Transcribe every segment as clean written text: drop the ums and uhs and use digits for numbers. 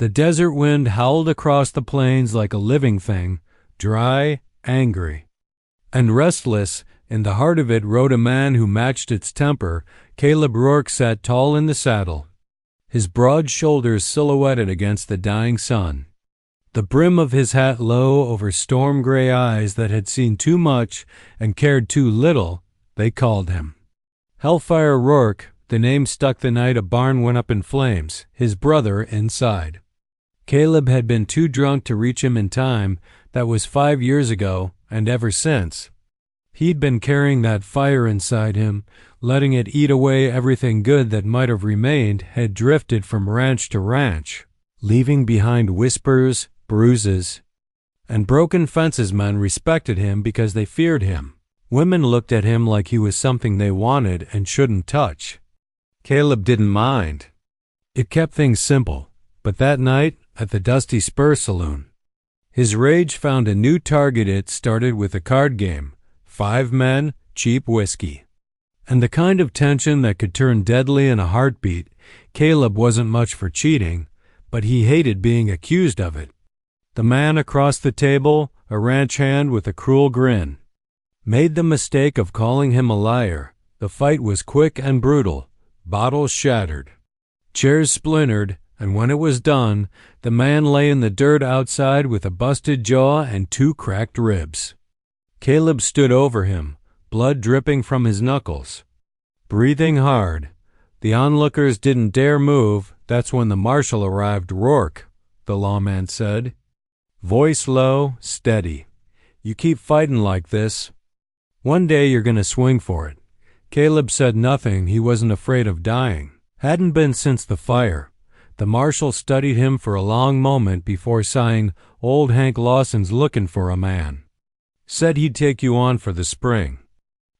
The desert wind howled across the plains like a living thing, dry, angry. And restless, in the heart of it rode a man who matched its temper. Caleb Rourke sat tall in the saddle, his broad shoulders silhouetted against the dying sun, the brim of his hat low over storm-gray eyes that had seen too much and cared too little. They called him Hellfire Rourke, the name stuck the night a barn went up in flames, his brother inside. Caleb had been too drunk to reach him in time. That was 5 years ago, and ever since, he'd been carrying that fire inside him, letting it eat away everything good that might have remained, had drifted from ranch to ranch, leaving behind whispers, bruises, and broken fences. Men respected him because they feared him. Women looked at him like he was something they wanted and shouldn't touch. Caleb didn't mind. It kept things simple. But that night, at the Dusty Spur Saloon, his rage found a new target. It started with a card game, 5 men, cheap whiskey, and the kind of tension that could turn deadly in a heartbeat. Caleb wasn't much for cheating, but he hated being accused of it. The man across the table, a ranch hand with a cruel grin, made the mistake of calling him a liar. The fight was quick and brutal. Bottles shattered, chairs splintered, and when it was done, the man lay in the dirt outside with a busted jaw and 2 cracked ribs. Caleb stood over him, blood dripping from his knuckles, breathing hard. The onlookers didn't dare move. That's when the marshal arrived. "Rourke," the lawman said, voice low, steady, "you keep fighting like this, one day you're going to swing for it." Caleb said nothing. He wasn't afraid of dying. Hadn't been since the fire. The marshal studied him for a long moment before sighing. "Old Hank Lawson's looking for a man. Said he'd take you on for the spring.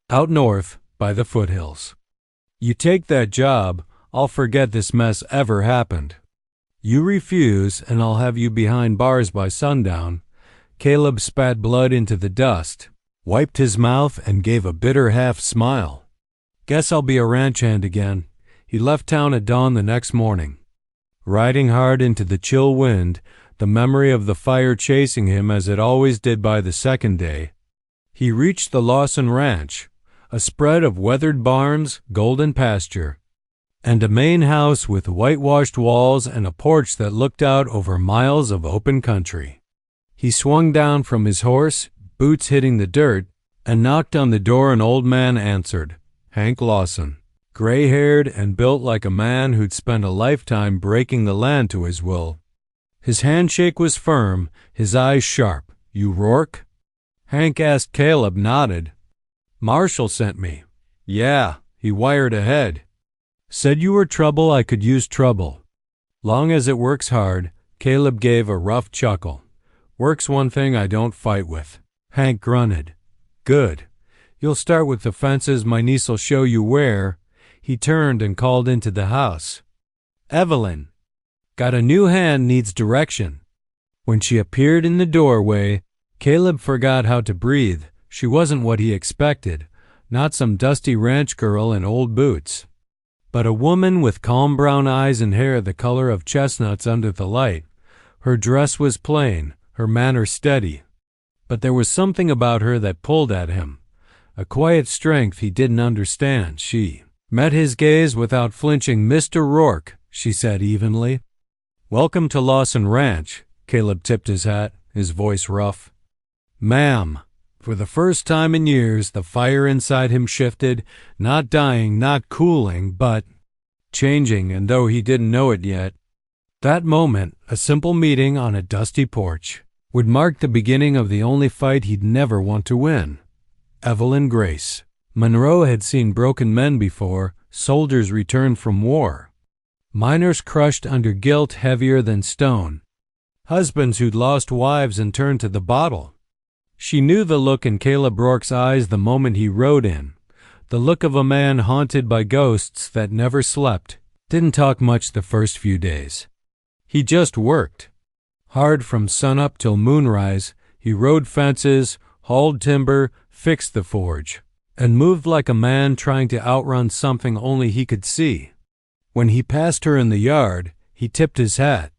Out north, by the foothills. You take that job, I'll forget this mess ever happened. You refuse, and I'll have you behind bars by sundown." Caleb spat blood into the dust, wiped his mouth, and gave a bitter half-smile. "Guess I'll be a ranch hand again." He left town at dawn the next morning, riding hard into the chill wind, the memory of the fire chasing him as it always did. By the second day, he reached the Lawson Ranch, a spread of weathered barns, golden pasture, and a main house with whitewashed walls and a porch that looked out over miles of open country. He swung down from his horse, boots hitting the dirt, and knocked on the door. An old man answered. Hank Lawson, gray-haired and built like a man who'd spent a lifetime breaking the land to his will. His handshake was firm, his eyes sharp. "You Rourke?" Hank asked. Caleb nodded. "Marshall sent me." "Yeah, he wired ahead. Said you were trouble. I could use trouble. Long as it works hard." Caleb gave a rough chuckle. "Work's one thing I don't fight with." Hank grunted. "Good. You'll start with the fences. My niece'll show you where." He turned and called into the house. "Evelyn. Got a new hand, needs direction." When she appeared in the doorway, Caleb forgot how to breathe. She wasn't what he expected, not some dusty ranch girl in old boots, but a woman with calm brown eyes and hair the color of chestnuts under the light. Her dress was plain, her manner steady, but there was something about her that pulled at him, a quiet strength he didn't understand. She met his gaze without flinching. "Mr. Rourke," she said evenly. "Welcome to Lawson Ranch." Caleb tipped his hat, his voice rough. "Ma'am." For the first time in years, the fire inside him shifted, not dying, not cooling, but changing, and though he didn't know it yet, that moment, a simple meeting on a dusty porch, would mark the beginning of the only fight he'd never want to win. Evelyn Grace. Monroe had seen broken men before, soldiers returned from war, miners crushed under guilt heavier than stone, husbands who'd lost wives and turned to the bottle. She knew the look in Caleb Rourke's eyes the moment he rode in, the look of a man haunted by ghosts that never slept. Didn't talk much the first few days. He just worked hard from sunup till moonrise. He rode fences, hauled timber, fixed the forge, and moved like a man trying to outrun something only he could see. When he passed her in the yard, he tipped his hat.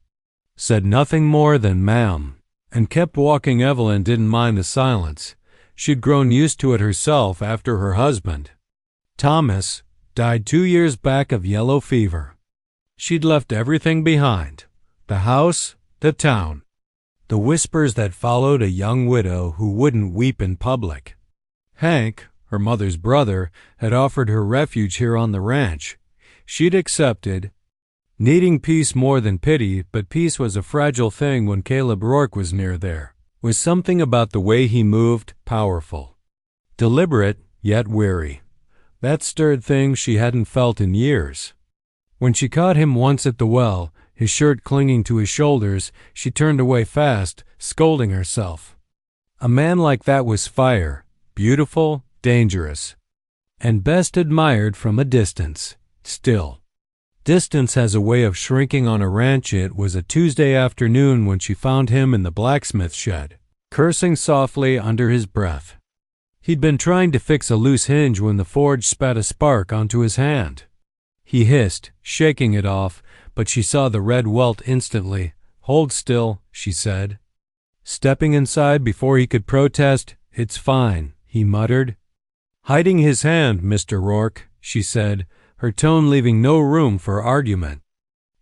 said nothing more than ma'am, and kept walking. Evelyn didn't mind the silence. She'd grown used to it herself after her husband, Thomas, died 2 years back of yellow fever. She'd left everything behind: the house, the town, the whispers that followed a young widow who wouldn't weep in public. Hank, her mother's brother, had offered her refuge here on the ranch. She'd accepted, needing peace more than pity, but peace was a fragile thing when Caleb Rourke was near. There was something about the way he moved, powerful, deliberate, yet weary, that stirred things she hadn't felt in years. When she caught him once at the well, his shirt clinging to his shoulders, she turned away fast, scolding herself. A man like that was fire, beautiful, dangerous, and best admired from a distance. Still, distance has a way of shrinking on a ranch. It was a Tuesday afternoon when she found him in the blacksmith shed, cursing softly under his breath. He'd been trying to fix a loose hinge when the forge spat a spark onto his hand. He hissed, shaking it off, but she saw the red welt instantly. "Hold still," she said. Stepping inside before he could protest, "It's fine," he muttered. "Hiding his hand, Mr. Rourke," she said, her tone leaving no room for argument.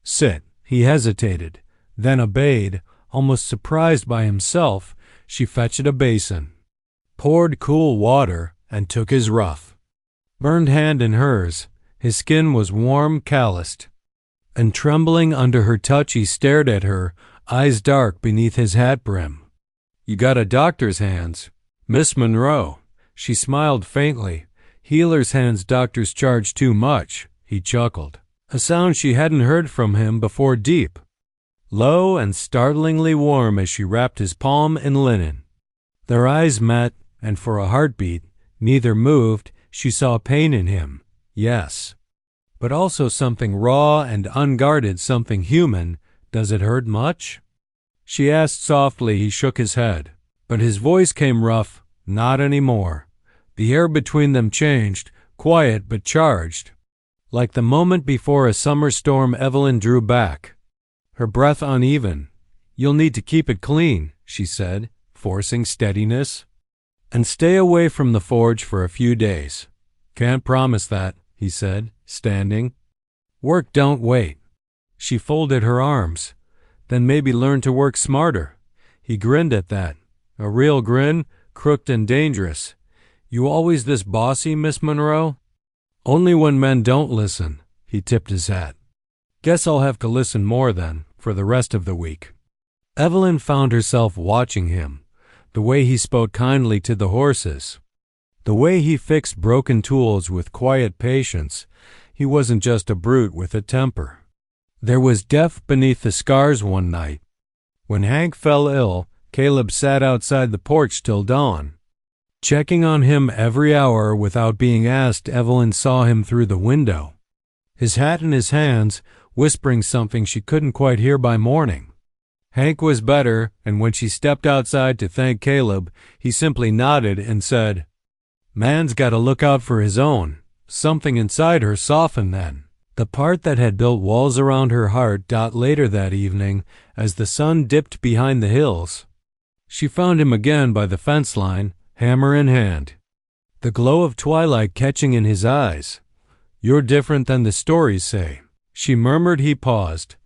"Sit." He hesitated, then obeyed. Almost surprised by himself, she fetched a basin, poured cool water, and took his rough, burned hand in hers. His skin was warm, calloused, and trembling under her touch. He stared at her, eyes dark beneath his hat brim. "You got a doctor's hands, Miss Monroe." She smiled faintly. "Healer's hands. Doctors charge too much." He chuckled, a sound she hadn't heard from him before, deep, low, and startlingly warm as she wrapped his palm in linen. Their eyes met, and for a heartbeat, neither moved. She saw pain in him, yes, but also something raw and unguarded, something human. "Does it hurt much?" she asked softly. He shook his head, but his voice came rough. "Not anymore." The air between them changed, quiet but charged. Like the moment before a summer storm, Evelyn drew back, her breath uneven. "You'll need to keep it clean," she said, forcing steadiness, "and stay away from the forge for a few days." "Can't promise that," he said, standing. "Work don't wait." She folded her arms. "Then maybe learn to work smarter." He grinned at that, a real grin, crooked and dangerous. "You always this bossy, Miss Monroe?" "Only when men don't listen." He tipped his hat. "Guess I'll have to listen more then, for the rest of the week." Evelyn found herself watching him, the way he spoke kindly to the horses, the way he fixed broken tools with quiet patience. He wasn't just a brute with a temper. There was depth beneath the scars. One night, when Hank fell ill, Caleb sat outside the porch till dawn, checking on him every hour without being asked. Evelyn saw him through the window, his hat in his hands, whispering something she couldn't quite hear by morning. Hank was better, and when she stepped outside to thank Caleb, he simply nodded and said, "Man's got to look out for his own." Something inside her softened then. The part that had built walls around her heart. Later that evening, as the sun dipped behind the hills, she found him again by the fence line, hammer in hand, the glow of twilight catching in his eyes. "You're different than the stories say," she murmured. He paused.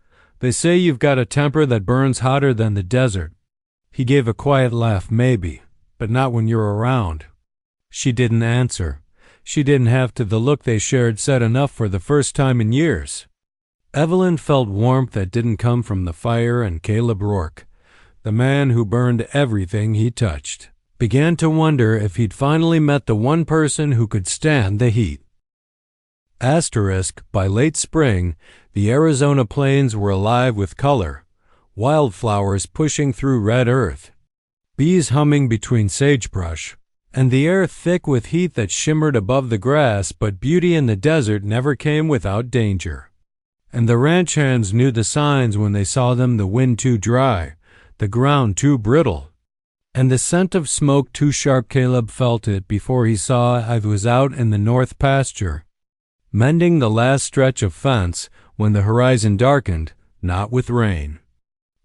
"They say you've got a temper that burns hotter than the desert." He gave a quiet laugh. "Maybe, but not when you're around." She didn't answer. She didn't have to. The look they shared said enough for the first time in years. Evelyn felt warmth that didn't come from the fire, and Caleb Rourke, the man who burned everything he touched, began to wonder if he'd finally met the one person who could stand the heat. By late spring, the Arizona plains were alive with color, wildflowers pushing through red earth, bees humming between sagebrush, and the air thick with heat that shimmered above the grass. But beauty in the desert never came without danger, and the ranch hands knew the signs when they saw them: the wind too dry, the ground too brittle, and the scent of smoke too sharp. Caleb felt it before he saw. I was out in the north pasture, mending the last stretch of fence, when the horizon darkened, not with rain,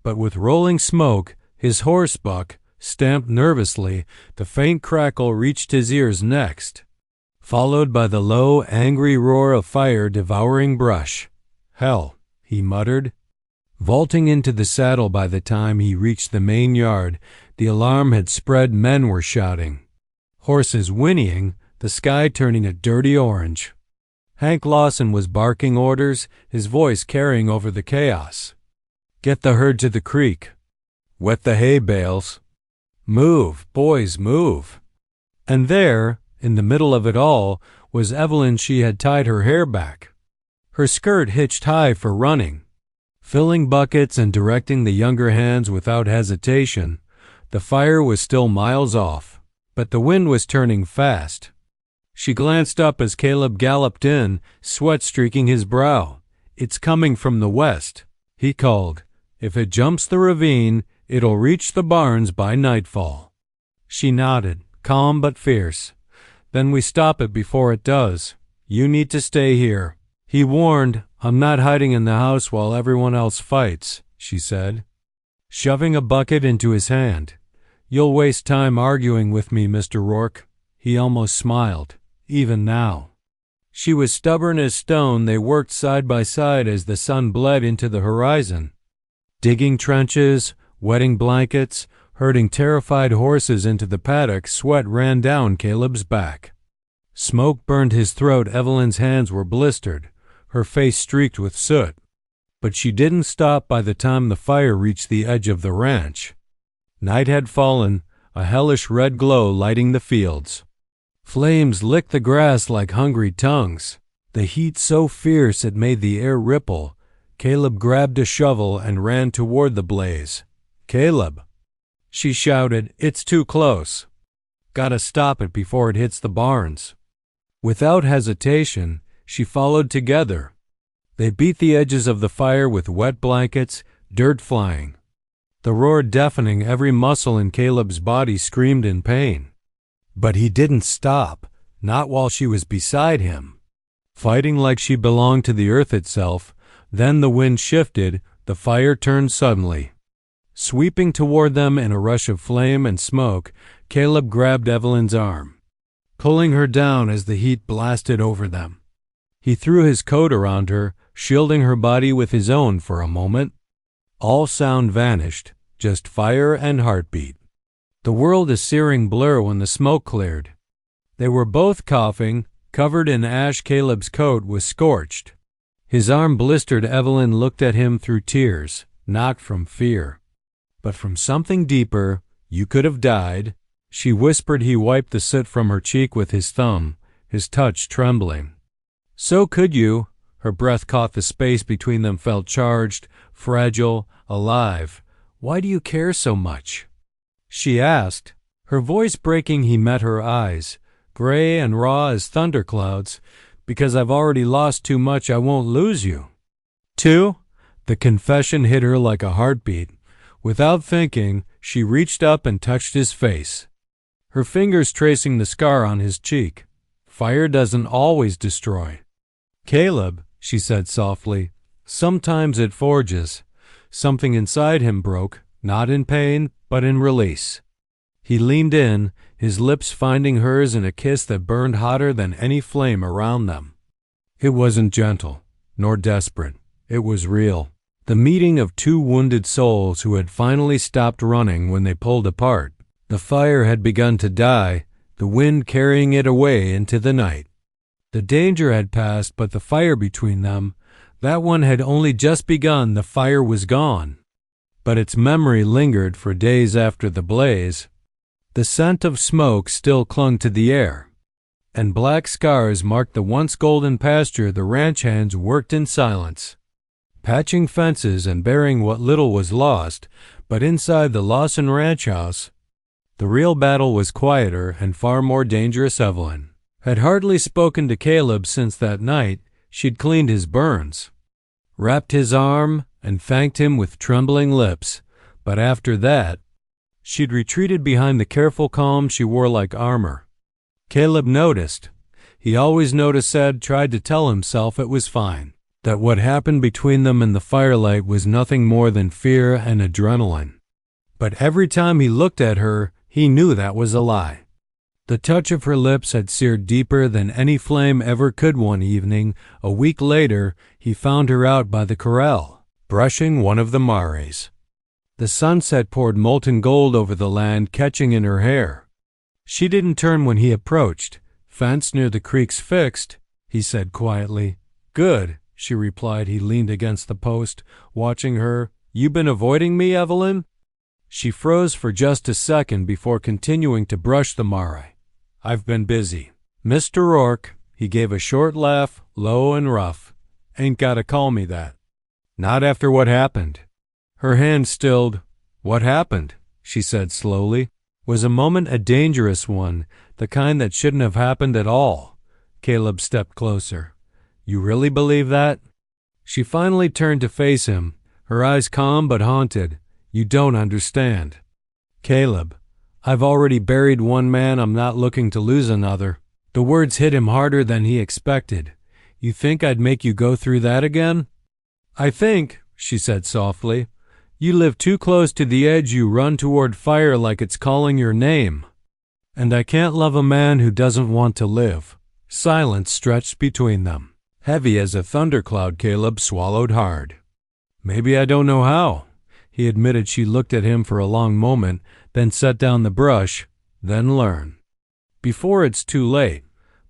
But with rolling smoke, his horse Buck stamped nervously. The faint crackle reached his ears next, followed by the low, angry roar of fire devouring brush. "Hell," he muttered. Vaulting into the saddle by the time he reached the main yard, the alarm had spread. Men were shouting, horses whinnying, the sky turning a dirty orange. Hank Lawson was barking orders, his voice carrying over the chaos. "Get the herd to the creek. Wet the hay bales. Move, boys, move." And there, in the middle of it all, was Evelyn. She had tied her hair back, her skirt hitched high for running, filling buckets and directing the younger hands without hesitation. The fire was still miles off, but the wind was turning fast. She glanced up as Caleb galloped in, sweat streaking his brow. "It's coming from the west," he called. "If it jumps the ravine, it'll reach the barns by nightfall." She nodded, calm but fierce. "Then we stop it before it does. You need to stay here," he warned. "I'm not hiding in the house while everyone else fights," she said, shoving a bucket into his hand. "You'll waste time arguing with me, Mr. Rourke." He almost smiled, even now. She was stubborn as stone. They worked side by side as the sun bled into the horizon, digging trenches, wetting blankets, herding terrified horses into the paddock. Sweat ran down Caleb's back. Smoke burned his throat. Evelyn's hands were blistered, her face streaked with soot. But she didn't stop by the time the fire reached the edge of the ranch. Night had fallen, a hellish red glow lighting the fields. Flames licked the grass like hungry tongues, the heat so fierce it made the air ripple. Caleb grabbed a shovel and ran toward the blaze. "Caleb," she shouted, "it's too close. Gotta stop it before it hits the barns." Without hesitation, she followed together. They beat the edges of the fire with wet blankets, dirt flying. The roar deafening. Every muscle in Caleb's body screamed in pain. But he didn't stop, not while she was beside him, fighting like she belonged to the earth itself. Then the wind shifted, the fire turned suddenly. Sweeping toward them in a rush of flame and smoke, Caleb grabbed Evelyn's arm, pulling her down as the heat blasted over them. He threw his coat around her, shielding her body with his own for a moment. All sound vanished, just fire and heartbeat. The world a searing blur when the smoke cleared. They were both coughing, covered in ash. Caleb's coat was scorched, his arm blistered. Evelyn looked at him through tears, not from fear, but from something deeper. "You could have died," she whispered. He wiped the soot from her cheek with his thumb, his touch trembling. "So could you." Her breath caught the space between them, felt charged, fragile, alive. "Why do you care so much?" she asked, her voice breaking. He met her eyes, gray and raw as thunderclouds. "Because I've already lost too much. I won't lose you." "Too?" The confession hit her like a heartbeat. Without thinking, she reached up and touched his face, her fingers tracing the scar on his cheek. "Fire doesn't always destroy, Caleb," she said softly. "Sometimes it forges." Something inside him broke, not in pain, but in release. He leaned in, his lips finding hers in a kiss that burned hotter than any flame around them. It wasn't gentle, nor desperate. It was real. The meeting of two wounded souls who had finally stopped running when they pulled apart. The fire had begun to die, the wind carrying it away into the night. The danger had passed, but the fire between them, that one had only just begun. The fire was gone, but its memory lingered for days after the blaze. The scent of smoke still clung to the air, and black scars marked the once golden pasture. The ranch hands worked in silence, patching fences and burying what little was lost. But inside the Lawson ranch house, the real battle was quieter and far more dangerous. Evelyn had hardly spoken to Caleb since that night. She'd cleaned his burns, wrapped his arm, and thanked him with trembling lips. But after that, she'd retreated behind the careful calm she wore like armor. Caleb noticed. He always noticed, tried to tell himself it was fine. that what happened between them in the firelight was nothing more than fear and adrenaline. But every time he looked at her, he knew that was a lie. The touch of her lips had seared deeper than any flame ever could. One evening, a week later, he found her out by the corral, brushing one of the mares. The sunset poured molten gold over the land, catching in her hair. She didn't turn when he approached. "Fence near the creek's fixed," he said quietly. "Good," she replied. He leaned against the post, watching her. "You been avoiding me, Evelyn?" She froze for just a second before continuing to brush the mare. "I've been busy." "Mr. Rourke," he gave a short laugh, low and rough. "Ain't gotta call me that. Not after what happened." Her hand stilled. "What happened?" she said slowly. Was a moment a dangerous one, the kind that shouldn't have happened at all. Caleb stepped closer. "You really believe that?" She finally turned to face him, her eyes calm but haunted. "You don't understand." "Caleb, I've already buried one man. I'm not looking to lose another." The words hit him harder than he expected. "You think I'd make you go through that again?" "I think," she said softly, "you live too close to the edge. You run toward fire like it's calling your name. And I can't love a man who doesn't want to live." Silence stretched between them. Heavy as a thundercloud, Caleb swallowed hard. "Maybe I don't know how," he admitted. She looked at him for a long moment, then set down the brush. "Then learn." Before it's too late,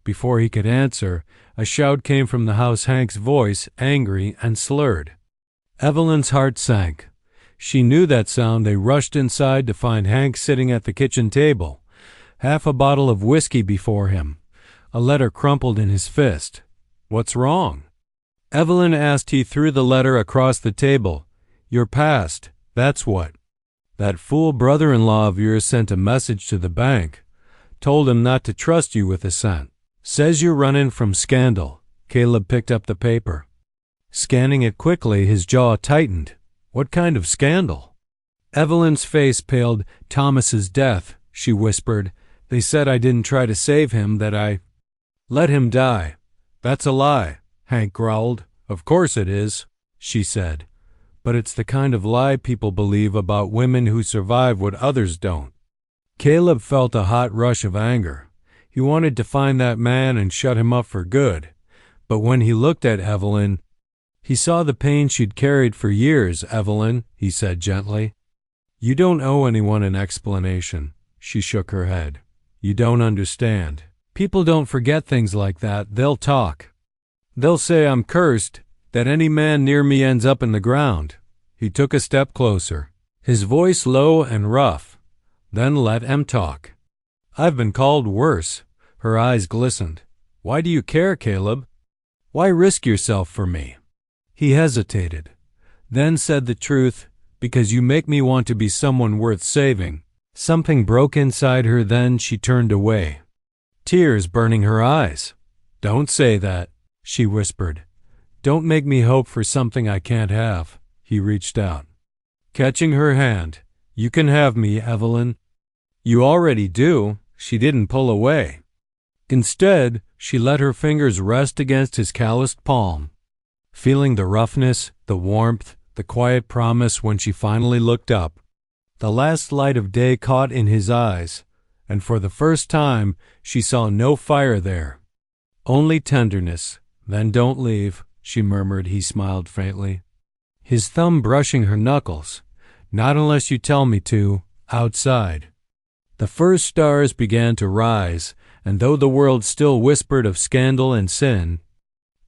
before he could answer, a shout came from the house, Hank's voice, angry and slurred. Evelyn's heart sank. She knew that sound. They rushed inside to find Hank sitting at the kitchen table, half a bottle of whiskey before him, a letter crumpled in his fist. "What's wrong?" Evelyn asked. He threw the letter across the table. "Your past, that's what. That fool brother-in-law of yours sent a message to the bank. Told him not to trust you with a cent. Says you're running from scandal." Caleb picked up the paper. Scanning it quickly, his jaw tightened. "What kind of scandal?" Evelyn's face paled. "Thomas's death," she whispered. "They said I didn't try to save him, that I let him die." "That's a lie," Hank growled. "Of course it is," she said. "But it's the kind of lie people believe about women who survive what others don't." Caleb felt a hot rush of anger. He wanted to find that man and shut him up for good. But when he looked at Evelyn, he saw the pain she'd carried for years. "Evelyn," he said gently, "you don't owe anyone an explanation." She shook her head. "You don't understand. People don't forget things like that. They'll talk. They'll say I'm cursed, that any man near me ends up in the ground." He took a step closer, his voice low and rough. "Then let him talk. I've been called worse." Her eyes glistened. "Why do you care, Caleb? Why risk yourself for me?" He hesitated, then said the truth. "Because you make me want to be someone worth saving." Something broke inside her. Then she turned away, tears burning her eyes. "Don't say that," she whispered. "Don't make me hope for something I can't have." He reached out, catching her hand. "You can have me, Evelyn." "You already do." She didn't pull away. Instead, she let her fingers rest against his calloused palm, feeling the roughness, the warmth, the quiet promise. When she finally looked up, the last light of day caught in his eyes, and for the first time she saw no fire there, only tenderness. "Then don't leave," she murmured. He smiled faintly, his thumb brushing her knuckles. "Not unless you tell me to." Outside, the first stars began to rise, and though the world still whispered of scandal and sin,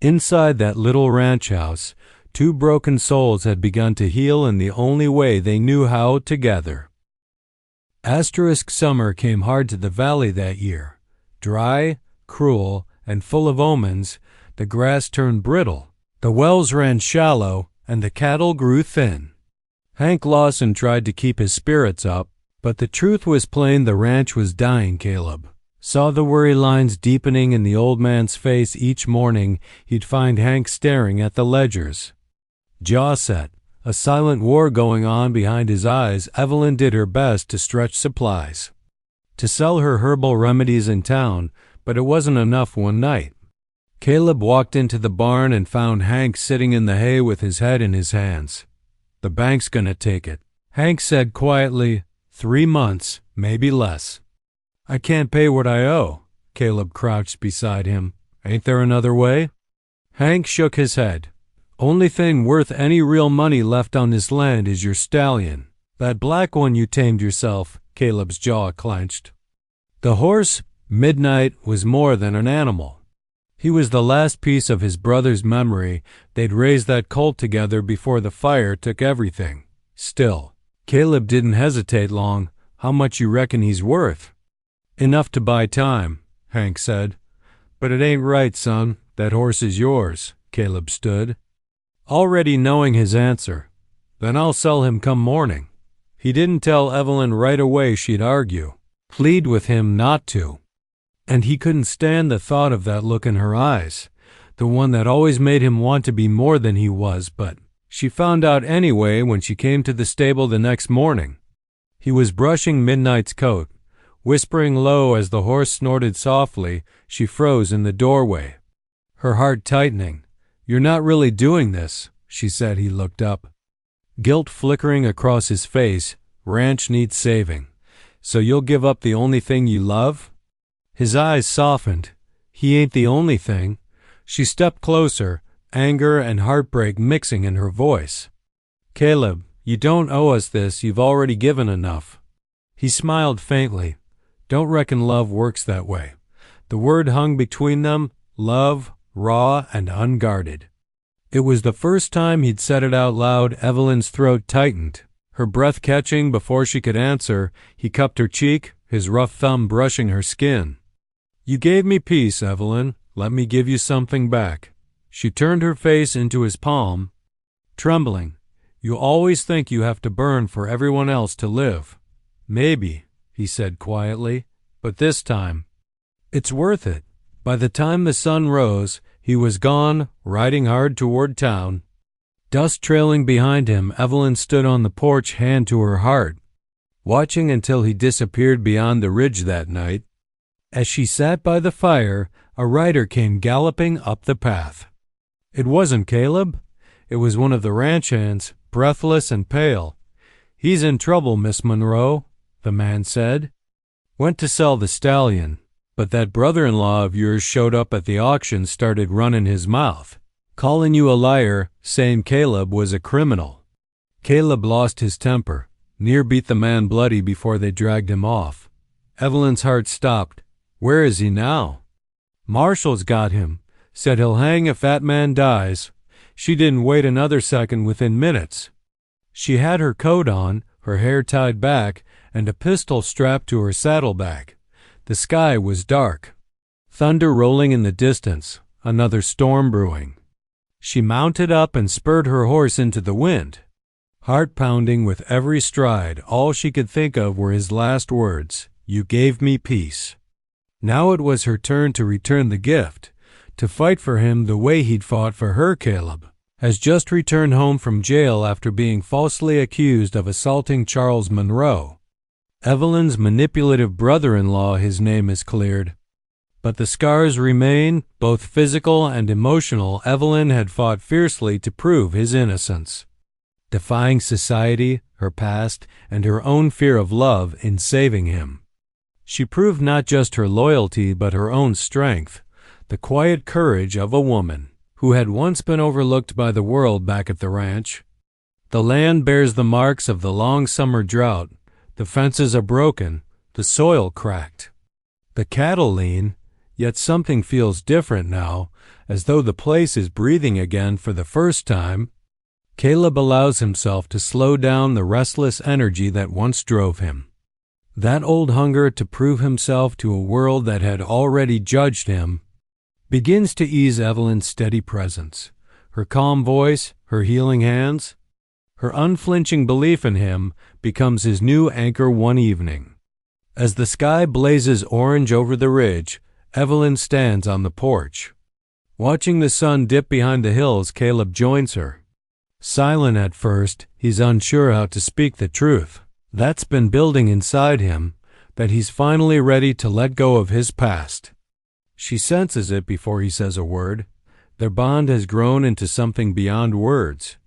inside that little ranch house, two broken souls had begun to heal in the only way they knew how, together. Summer came hard to the valley that year. Dry, cruel, and full of omens. The grass turned brittle, the wells ran shallow, and the cattle grew thin. Hank Lawson tried to keep his spirits up, but the truth was plain. The ranch was dying. Caleb saw the worry lines deepening in the old man's face. Each morning he'd find Hank staring at the ledgers, jaw set, a silent war going on behind his eyes. Evelyn did her best to stretch supplies, to sell her herbal remedies in town, but it wasn't enough. One night, Caleb walked into the barn and found Hank sitting in the hay with his head in his hands. "The bank's gonna take it," Hank said quietly. 3 months, maybe less." "I can't pay what I owe." Caleb crouched beside him. "Ain't there another way?" Hank shook his head. "Only thing worth any real money left on this land is your stallion. That black one you tamed yourself." Caleb's jaw clenched. The horse, Midnight, was more than an animal. He was the last piece of his brother's memory. They'd raised that colt together before the fire took everything. Still, Caleb didn't hesitate long. "How much you reckon he's worth?" "Enough to buy time," Hank said. "But it ain't right, son. That horse is yours." Caleb stood, already knowing his answer. "Then I'll sell him come morning." He didn't tell Evelyn right away. She'd argue, plead with him not to. And he couldn't stand the thought of that look in her eyes, the one that always made him want to be more than he was. But she found out anyway when she came to the stable the next morning. He was brushing Midnight's coat. Whispering low as the horse snorted softly, she froze in the doorway, her heart tightening. "You're not really doing this," she said. He looked up, guilt flickering across his face. "Ranch needs saving. So you'll give up the only thing you love?" His eyes softened. "He ain't the only thing." She stepped closer, anger and heartbreak mixing in her voice. "Caleb, you don't owe us this. You've already given enough." He smiled faintly. "Don't reckon love works that way." The word hung between them, love, raw and unguarded. It was the first time he'd said it out loud. Evelyn's throat tightened, her breath catching before she could answer. He cupped her cheek, his rough thumb brushing her skin. "You gave me peace, Evelyn. Let me give you something back." She turned her face into his palm, trembling. "You always think you have to burn for everyone else to live." "Maybe," he said quietly, "but this time, it's worth it." By the time the sun rose, he was gone, riding hard toward town. Dust trailing behind him, Evelyn stood on the porch, hand to her heart, watching until he disappeared beyond the ridge that night. As she sat by the fire, a rider came galloping up the path. It wasn't Caleb. It was one of the ranch hands, breathless and pale. "He's in trouble, Miss Monroe," the man said. "Went to sell the stallion, but that brother-in-law of yours showed up at the auction, started running his mouth, calling you a liar, saying Caleb was a criminal." Caleb lost his temper, near beat the man bloody before they dragged him off. Evelyn's heart stopped. "Where is he now?" "Marshall's got him. Said he'll hang if that man dies." She didn't wait another second. Within minutes, she had her coat on, her hair tied back, and a pistol strapped to her saddlebag. The sky was dark, thunder rolling in the distance, another storm brewing. She mounted up and spurred her horse into the wind, heart pounding with every stride. All she could think of were his last words, "You gave me peace." Now it was her turn to return the gift, to fight for him the way he'd fought for her. Caleb has just returned home from jail after being falsely accused of assaulting Charles Monroe, Evelyn's manipulative brother-in-law. His name is cleared, but the scars remain, both physical and emotional. Evelyn had fought fiercely to prove his innocence, defying society, her past, and her own fear of love in saving him. She proved not just her loyalty but her own strength, the quiet courage of a woman who had once been overlooked by the world back at the ranch. The land bears the marks of the long summer drought. The fences are broken, the soil cracked, the cattle lean, yet something feels different now, as though the place is breathing again for the first time. Caleb allows himself to slow down the restless energy that once drove him. That old hunger to prove himself to a world that had already judged him begins to ease Evelyn's steady presence, her calm voice, her healing hands. Her unflinching belief in him becomes his new anchor one evening. As the sky blazes orange over the ridge, Evelyn stands on the porch. Watching the sun dip behind the hills, Caleb joins her. Silent at first, he's unsure how to speak the truth that's been building inside him, that he's finally ready to let go of his past. She senses it before he says a word. Their bond has grown into something beyond words,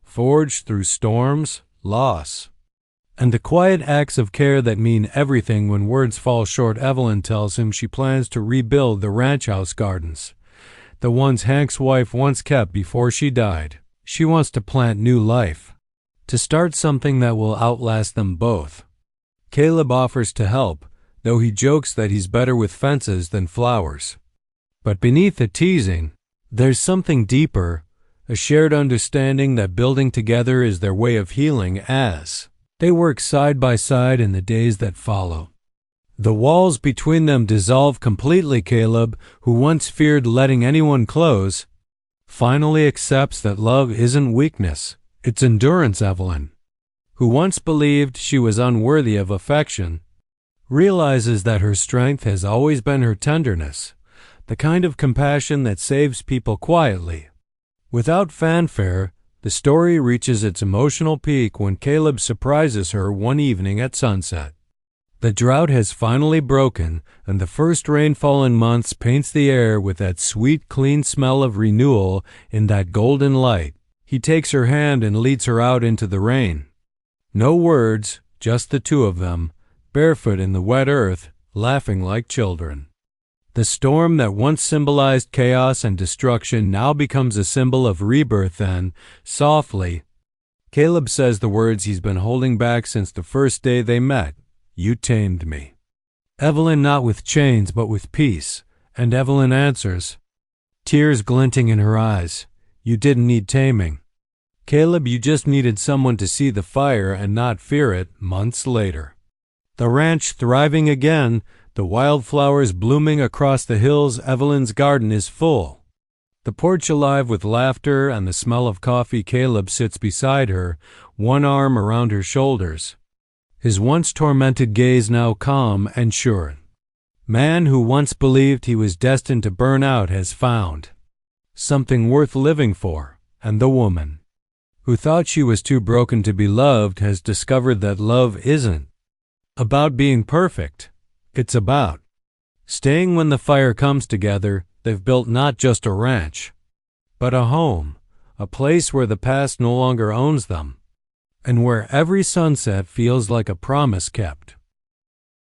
forged through storms, loss, and the quiet acts of care that mean everything when words fall short. Evelyn tells him she plans to rebuild the ranch house gardens, the ones Hank's wife once kept before she died. She wants to plant new life, to start something that will outlast them both. Caleb offers to help, though he jokes that he's better with fences than flowers. But beneath the teasing, there's something deeper, a shared understanding that building together is their way of healing as they work side by side in the days that follow. The walls between them dissolve completely. Caleb, who once feared letting anyone close, finally accepts that love isn't weakness, it's endurance. Evelyn, who once believed she was unworthy of affection, realizes that her strength has always been her tenderness, the kind of compassion that saves people quietly. Without fanfare, the story reaches its emotional peak when Caleb surprises her one evening at sunset. The drought has finally broken, and the first rainfall in months paints the air with that sweet, clean smell of renewal in that golden light. He takes her hand and leads her out into the rain. No words, just the two of them, barefoot in the wet earth, laughing like children. The storm that once symbolized chaos and destruction now becomes a symbol of rebirth. Then, softly, Caleb says the words he's been holding back since the first day they met. You tamed me. Evelyn, not with chains but with peace, and Evelyn answers, tears glinting in her eyes, you didn't need taming. Caleb, you just needed someone to see the fire and not fear it. Months later, the ranch thriving again, the wildflowers blooming across the hills. Evelyn's garden is full, the porch alive with laughter and the smell of coffee. Caleb sits beside her, one arm around her shoulders, his once tormented gaze now calm and sure. Man who once believed he was destined to burn out has found something worth living for, and the woman who thought she was too broken to be loved has discovered that love isn't about being perfect. It's about staying when the fire comes. Together, they've built not just a ranch, but a home, a place where the past no longer owns them, and where every sunset feels like a promise kept.